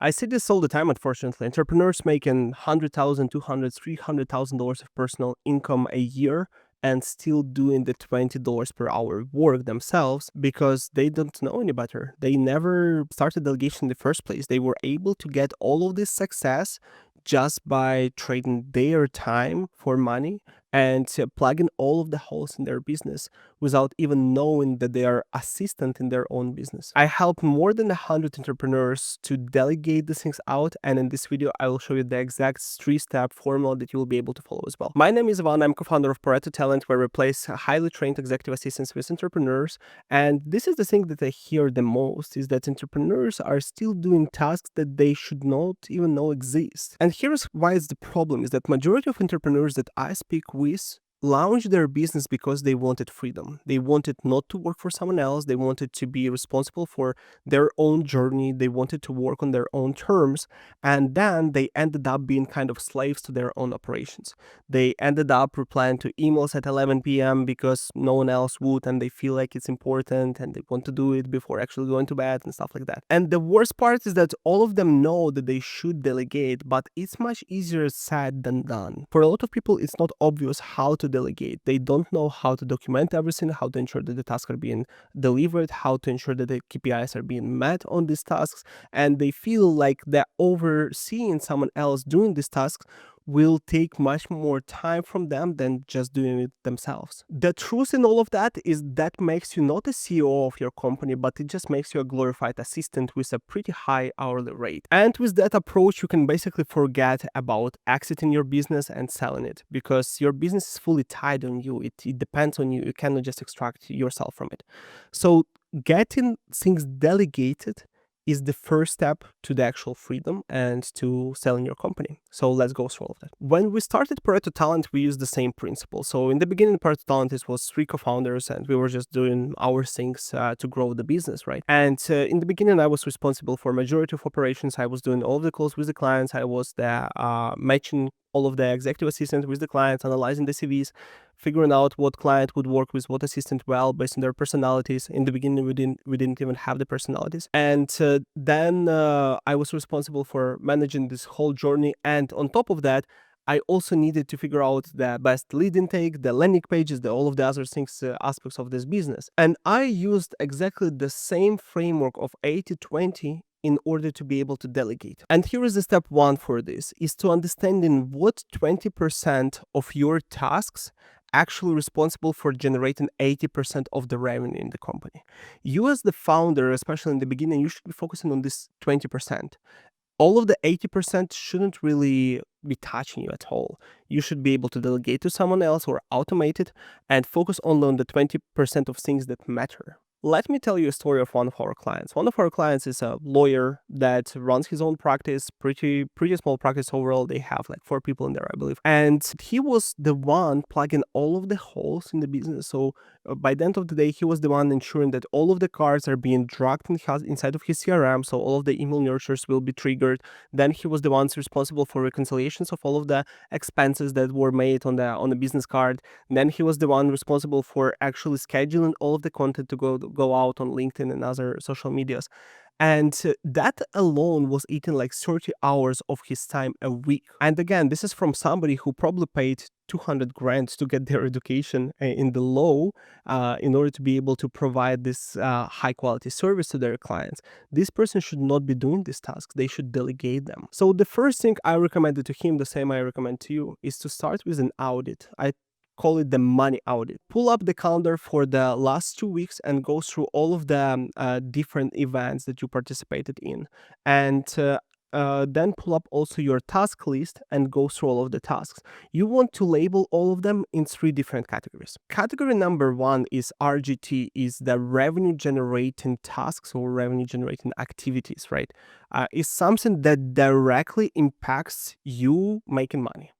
I see this all the time, unfortunately. Entrepreneurs making $100,000, $200,000, $300,000 of personal income a year and still doing the $20 per hour work themselves because they don't know any better. They never started delegation in the first place. They were able to get all of this success just by trading their time for money and plugging all of the holes in their business without even knowing that they are assistant in their own business. I help more than 100 entrepreneurs to delegate these things out, and in this video I will show you the exact 3-step formula that you will be able to follow as well. My name is Ivan. I'm co-founder of Pareto Talent, where we replace highly trained executive assistants with entrepreneurs, and this is the thing that I hear the most, is that entrepreneurs are still doing tasks that they should not even know exist. And here's why it's the problem, is that majority of entrepreneurs that I speak with launched their business because they wanted freedom. They wanted not to work for someone else. They wanted to be responsible for their own journey. They wanted to work on their own terms. And then they ended up being kind of slaves to their own operations. They ended up replying to emails at 11 p.m. because no one else would, and they feel like it's important and they want to do it before actually going to bed and stuff like that. And the worst part is that all of them know that they should delegate, but it's much easier said than done. For a lot of people, it's not obvious how to delegate. They don't know how to document everything, how to ensure that the tasks are being delivered, how to ensure that the KPIs are being met on these tasks, and they feel like they're overseeing someone else doing these tasks will take much more time from them than just doing it themselves. The truth in all of that is that makes you not a CEO of your company, but it just makes you a glorified assistant with a pretty high hourly rate. And with that approach, you can basically forget about exiting your business and selling it, because your business is fully tied on you. It depends on you. You cannot just extract yourself from it. So getting things delegated is the first step to the actual freedom and to selling your company. So let's go through all of that. When we started Pareto Talent, we used the same principle. So in the beginning, Pareto Talent, it was 3 co-founders, and we were just doing our things to grow the business, right? And in the beginning, I was responsible for majority of operations. I was doing all of the calls with the clients. I was the matching all of the executive assistants with the clients, analyzing the CVs, figuring out what client would work with what assistant well based on their personalities. In the beginning, we didn't even have the personalities. And then I was responsible for managing this whole journey. And on top of that, I also needed to figure out the best lead intake, the landing pages, all of the other things, aspects of this business. And I used exactly the same framework of 80-20 in order to be able to delegate. And here is the step 1 for this, is to understanding what 20% of your tasks actually responsible for generating 80% of the revenue in the company. You as the founder, especially in the beginning, you should be focusing on this 20%. All of the 80% shouldn't really be touching you at all. You should be able to delegate to someone else or automate it and focus only on the 20% of things that matter. Let me tell you a story of one of our clients. One of our clients is a lawyer that runs his own practice, pretty small practice overall. They have like 4 people in there, I believe. And he was the one plugging all of the holes in the business. So by the end of the day, he was the one ensuring that all of the cards are being dragged inside of his CRM. So all of the email nurtures will be triggered. Then he was the one responsible for reconciliations of all of the expenses that were made on the business card. Then he was the one responsible for actually scheduling all of the content to go out on LinkedIn and other social medias. And that alone was eating like 30 hours of his time a week. And again, this is from somebody who probably paid 200 grand to get their education in the law in order to be able to provide this high quality service to their clients. This person should not be doing these tasks. They should delegate them. So the first thing I recommended to him, the same I recommend to you, is to start with an audit. I call it the money audit. Pull up the calendar for the last 2 weeks and go through all of the different events that you participated in. And then pull up also your task list and go through all of the tasks. You want to label all of them in 3 different categories. Category number 1 is RGT, is the revenue generating tasks or revenue generating activities, right? Is something that directly impacts you making money.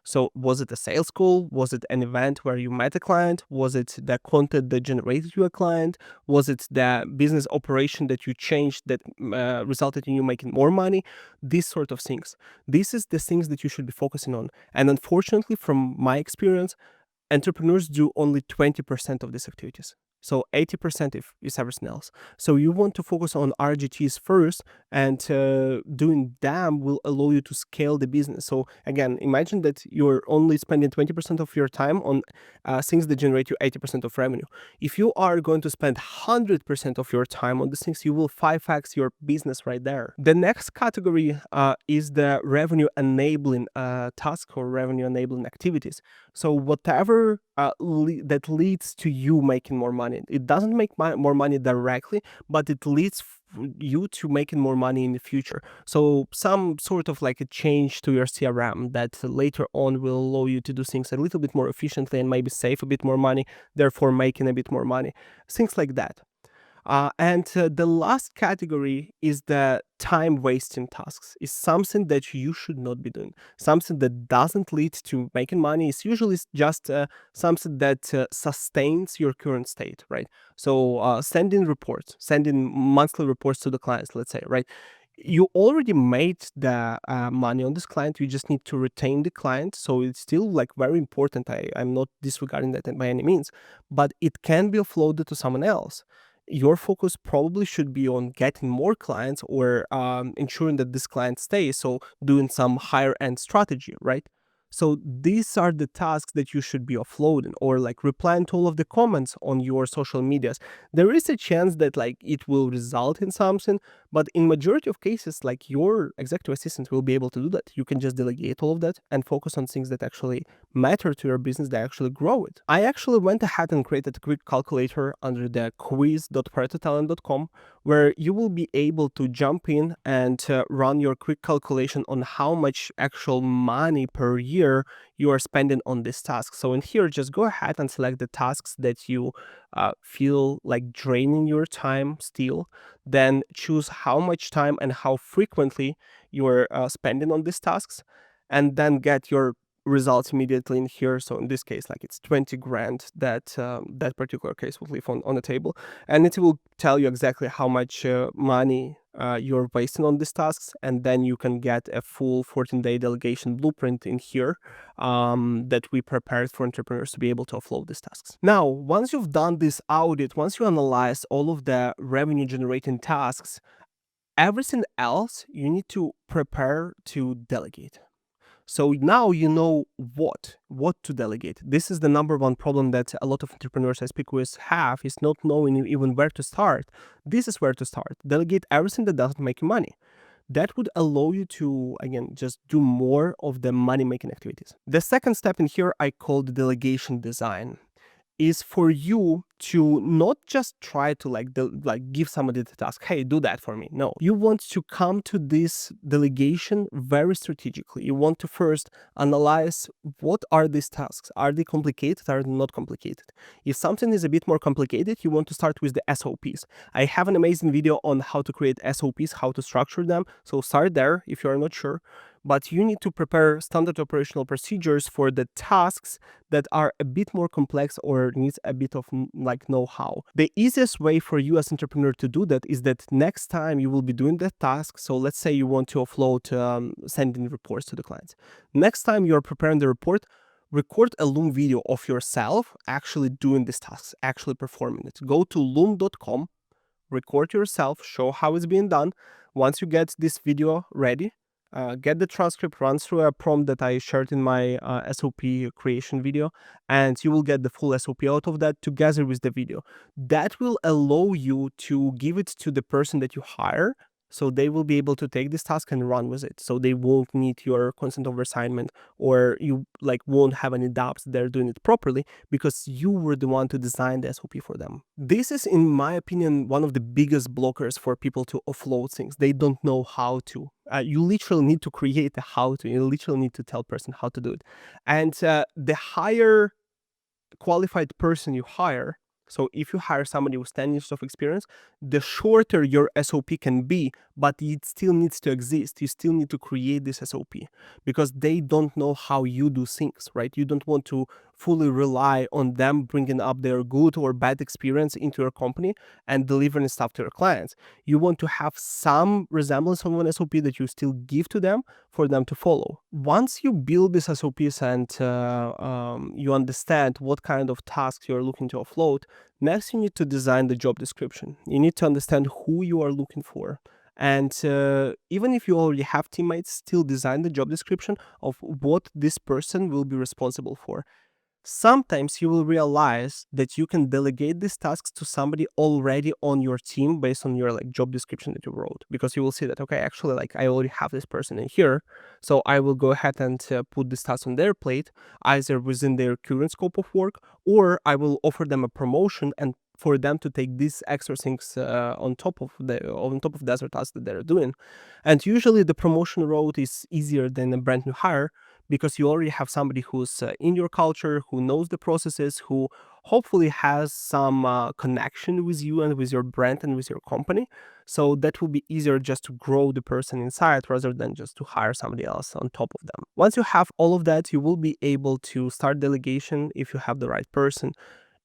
So was it a sales call? Was it an event where you met a client? Was it the content that generated you a client? Was it the business operation that you changed that resulted in you making more money? These sort of things. This is the things that you should be focusing on. And unfortunately, from my experience, entrepreneurs do only 20% of these activities. So 80% is everything else. So you want to focus on RGTs first, and doing them will allow you to scale the business. So again, imagine that you're only spending 20% of your time on things that generate you 80% of revenue. If you are going to spend 100% of your time on these things, you will 5x your business right there. The next category is the revenue enabling task or revenue enabling activities. So whatever that leads to you making more money. It doesn't make more money directly, but it leads you to making more money in the future. So some sort of like a change to your CRM that later on will allow you to do things a little bit more efficiently and maybe save a bit more money, therefore making a bit more money. Things like that. And the last category is the time wasting tasks. It's something that you should not be doing. Something that doesn't lead to making money. It's usually just something that sustains your current state, right? So sending reports, sending monthly reports to the clients, let's say, right? You already made the money on this client. You just need to retain the client. So it's still like very important. I'm not disregarding that by any means, but it can be offloaded to someone else. Your focus probably should be on getting more clients or ensuring that this client stays. So doing some higher end strategy, right? So these are the tasks that you should be offloading, or like replying to all of the comments on your social medias. There is a chance that like it will result in something, but in majority of cases, like your executive assistant will be able to do that. You can just delegate all of that and focus on things that actually matter to your business, that actually grow it. I actually went ahead and created a quick calculator under the quiz.paretotalent.com, where you will be able to jump in and run your quick calculation on how much actual money per year you are spending on this task. So in here, just go ahead and select the tasks that you feel like draining your time still. Then choose how much time and how frequently you're spending on these tasks, and then get your results immediately in here. So in this case, like it's 20 grand that that particular case will leave on the table, and it will tell you exactly how much money you're wasting on these tasks, and then you can get a full 14-day delegation blueprint in here that we prepared for entrepreneurs to be able to offload these tasks. Now, once you've done this audit, once you analyze all of the revenue generating tasks, everything else you need to prepare to delegate. So now you know what to delegate. This is the number one problem that a lot of entrepreneurs I speak with have, is not knowing even where to start. This is where to start. Delegate everything that doesn't make you money. That would allow you to, again, just do more of the money-making activities. The second step in here I call the delegation design, is for you to not just try to like give somebody the task, hey, do that for me. No, you want to come to this delegation very strategically. You want to first analyze, what are these tasks? Are they complicated? Are they not complicated? If something is a bit more complicated, you want to start with the SOPs. I have an amazing video on how to create SOPs, how to structure them. So start there if you are not sure. But you need to prepare standard operational procedures for the tasks that are a bit more complex or needs a bit of like know-how. The easiest way for you as entrepreneur to do that is that next time you will be doing that task. So let's say you want to offload sending reports to the clients. Next time you're preparing the report, record a Loom video of yourself actually doing these tasks, actually performing it. Go to loom.com, record yourself, show how it's being done. Once you get this video ready, get the transcript, run through a prompt that I shared in my SOP creation video, and you will get the full SOP out of that together with the video. That will allow you to give it to the person that you hire, so they will be able to take this task and run with it. So they won't need your consent over assignment, or you like won't have any doubts they're doing it properly, because you were the one to design the SOP for them. This is, in my opinion, one of the biggest blockers for people to offload things. They don't know how to. You literally need to create a how to. You literally need to tell person how to do it. And the higher qualified person you hire, so if you hire somebody with 10 years of experience, the shorter your SOP can be, but it still needs to exist. You still need to create this SOP, because they don't know how you do things, right? You don't want to fully rely on them bringing up their good or bad experience into your company and delivering stuff to your clients. You want to have some resemblance of an SOP that you still give to them for them to follow. Once you build these SOPs and you understand what kind of tasks you're looking to offload, next you need to design the job description. You need to understand who you are looking for. And even if you already have teammates, still design the job description of what this person will be responsible for. Sometimes you will realize that you can delegate these tasks to somebody already on your team based on your like job description that you wrote, because you will see that, okay, actually like I already have this person in here, so I will go ahead and put this task on their plate, either within their current scope of work, or I will offer them a promotion and for them to take these extra things on top of the other tasks that they're doing. And usually the promotion route is easier than a brand new hire, because you already have somebody who's in your culture, who knows the processes, who hopefully has some connection with you and with your brand and with your company. So that will be easier just to grow the person inside rather than just to hire somebody else on top of them. Once you have all of that, you will be able to start delegation if you have the right person.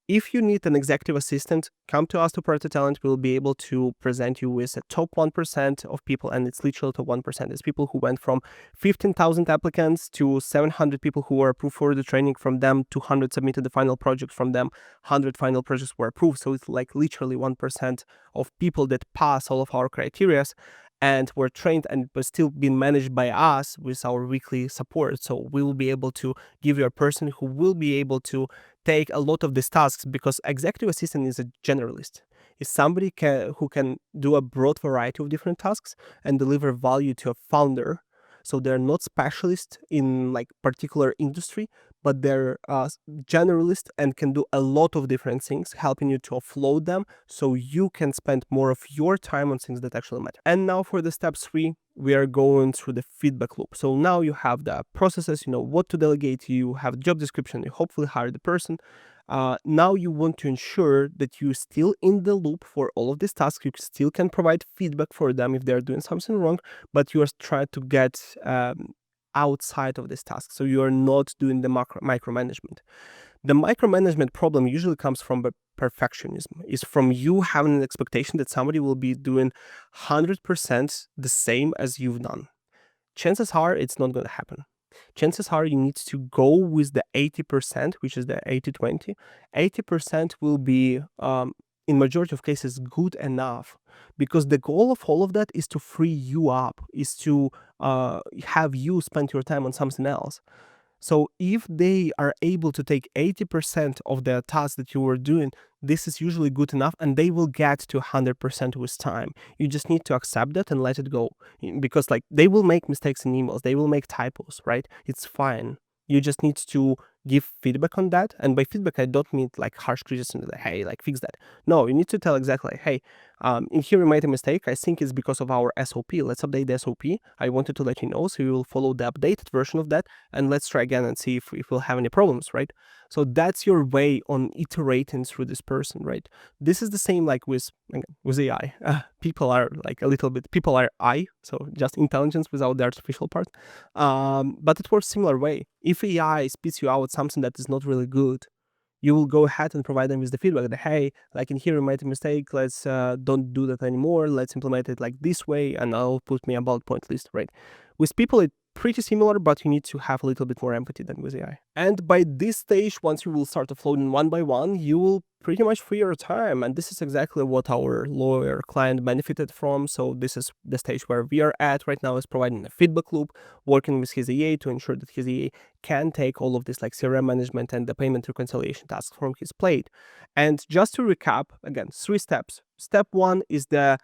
If you need an executive assistant, come to us to Party Talent. We'll be able to present you with a top 1% of people, and it's literal to 1%. It's people who went from 15,000 applicants to 700 people who were approved for the training from them, 200 submitted the final project from them, 100 final projects were approved. So it's like literally 1% of people that pass all of our criteria and were trained and but still being managed by us with our weekly support. So we will be able to give you a person who will be able to take a lot of these tasks, because executive assistant is a generalist. Is somebody who can do a broad variety of different tasks and deliver value to a founder. So they're not specialists in like particular industry, but they're generalist and can do a lot of different things, helping you to offload them so you can spend more of your time on things that actually matter. And now for the step 3, we are going through the feedback loop. So now you have the processes, you know what to delegate, you have the job description, you hopefully hire the person. Now you want to ensure that you're still in the loop for all of these tasks. You still can provide feedback for them if they're doing something wrong, but you are trying to get outside of this task. So you are not doing the micromanagement. The micromanagement problem usually comes from perfectionism. Is from you having an expectation that somebody will be doing 100% the same as you've done. Chances are it's not going to happen. Chances are you need to go with the 80%, which is the 80-20. 80% will be, in majority of cases, good enough, because the goal of all of that is to free you up, is to have you spend your time on something else. So if they are able to take 80% of the tasks that you were doing, this is usually good enough, and they will get to 100% with time. You just need to accept that and let it go, because like they will make mistakes in emails, they will make typos, right? It's fine. You just need to give feedback on that. And by feedback, I don't mean like harsh criticism, like, hey, like fix that. No, you need to tell exactly, like, hey, in here we made a mistake. I think it's because of our SOP. Let's update the SOP. I wanted to let you know, so you will follow the updated version of that, and let's try again and see if we'll have any problems, right? So that's your way on iterating through this person, right? This is the same like with AI. People are like a little bit, people are I, so just intelligence without the artificial part. But it works similar way. If AI spits you out something that is not really good, you will go ahead and provide them with the feedback that, hey, like in here we made a mistake, let's don't do that anymore, let's implement it like this way, and I'll put me a bullet point list, right? With people, it's pretty similar, but you need to have a little bit more empathy than with AI. And by this stage, once you will start offloading one by one, you will pretty much free your time. And this is exactly what our lawyer client benefited from. So this is the stage where we are at right now, is providing a feedback loop, working with his EA to ensure that his EA can take all of this like CRM management and the payment reconciliation tasks from his plate. And just to recap, again, 3 steps. Step 1 is the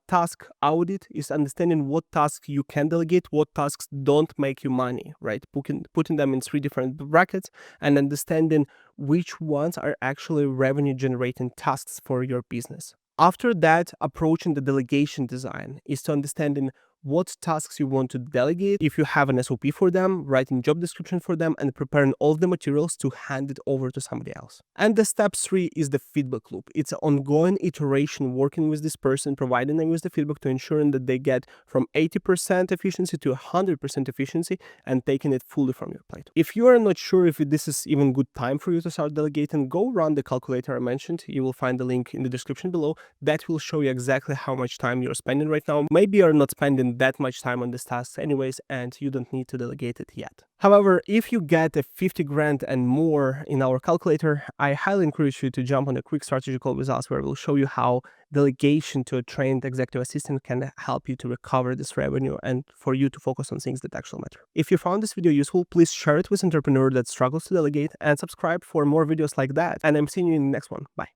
task audit, is understanding what tasks you can delegate, what tasks don't make you money, right? Putting them in 3 different brackets and understanding which ones are actually revenue generating tasks for your business. After that, approaching the delegation design is to understanding what tasks you want to delegate, if you have an SOP for them, writing job description for them, and preparing all the materials to hand it over to somebody else. And the step 3 is the feedback loop. It's an ongoing iteration, working with this person, providing them with the feedback to ensuring that they get from 80% efficiency to 100% efficiency and taking it fully from your plate. If you are not sure if this is even good time for you to start delegating, go run the calculator I mentioned. You will find the link in the description below. That will show you exactly how much time you're spending right now. Maybe you're not spending that much time on this task anyways, and you don't need to delegate it yet. However, if you get a 50 grand and more in our calculator, I highly encourage you to jump on a quick strategy call with us where we'll show you how delegation to a trained executive assistant can help you to recover this revenue and for you to focus on things that actually matter. If you found this video useful, please share it with an entrepreneur that struggles to delegate and subscribe for more videos like that. And I'm seeing you in the next one. Bye.